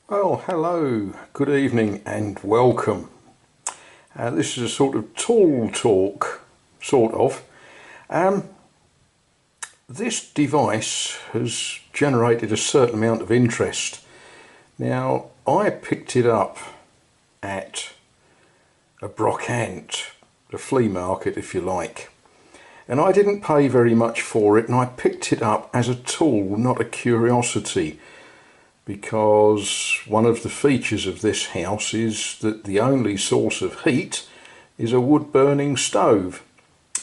Well, hello, good evening, and welcome. This is a sort of tool talk, sort of. Um, this device has generated a certain amount of interest. Now, I picked it up at a brocante, the flea market, if you like, and I didn't pay very much for it, and I picked it up as a tool, not a curiosity, because one of the features of this house is that the only source of heat is a wood burning stove,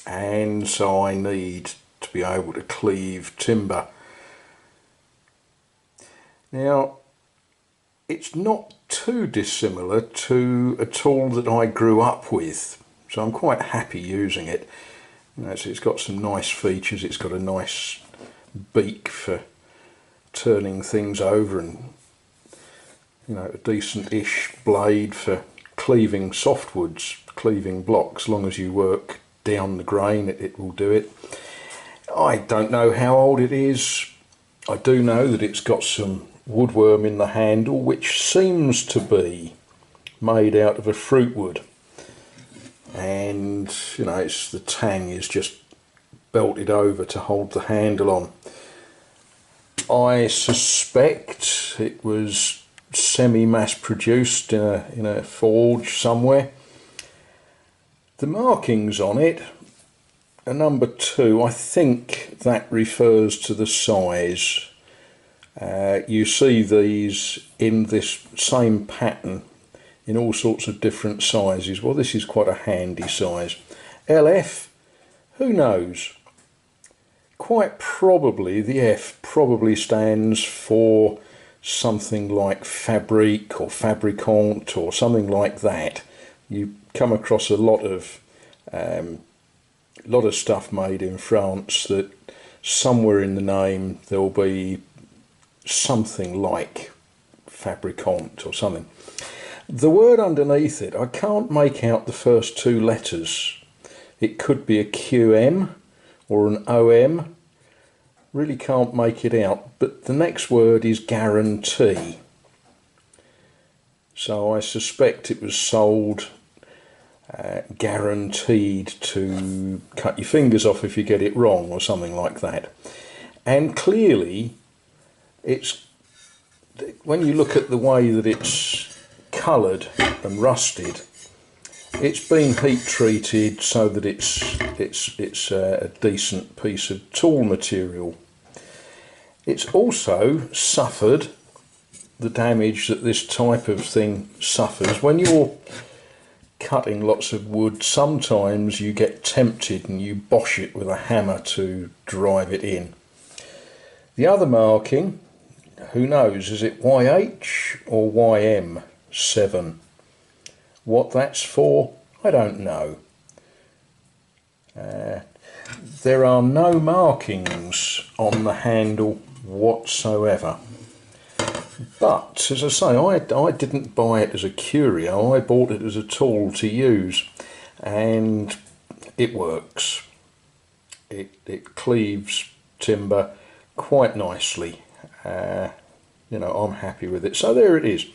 and so I need to be able to cleave timber. Now, it's not too dissimilar to a tool that I grew up with, so I'm quite happy using it. So it's got some nice features. It's got a nice beak for turning things over, and a decent-ish blade for cleaving softwoods, cleaving blocks. As long as you work down the grain, it will do it. I don't know how old it is. I do know that it's got some woodworm in the handle, which seems to be made out of a fruit wood, and it's the tang is just belted over to hold the handle on. I suspect it was semi-mass produced in a forge somewhere. The markings on it are number 2. I think that refers to the size. You see these in this same pattern in all sorts of different sizes. Well, this is quite a handy size. LF, who knows? Quite probably the F probably stands for something like fabrique or fabricant or something like that. You come across a lot of stuff made in France that somewhere in the name there'll be something like fabricant or something. The word underneath it, I can't make out the first 2 letters. It could be a QM or an OM, really can't make it out, but the next word is guarantee. So I suspect it was sold guaranteed to cut your fingers off if you get it wrong or something like that. And clearly it's, when you look at the way that it's coloured and rusted, it's been heat treated so that it's a decent piece of tool material. It's also suffered the damage that this type of thing suffers. When you're cutting lots of wood, sometimes you get tempted and you bosh it with a hammer to drive it in. The other marking, who knows, is it YH or YM7? What that's for, I don't know. There are no markings on the handle whatsoever. But, as I say, I didn't buy it as a curio, I bought it as a tool to use, and it works. It cleaves timber quite nicely. I'm happy with it. So there it is.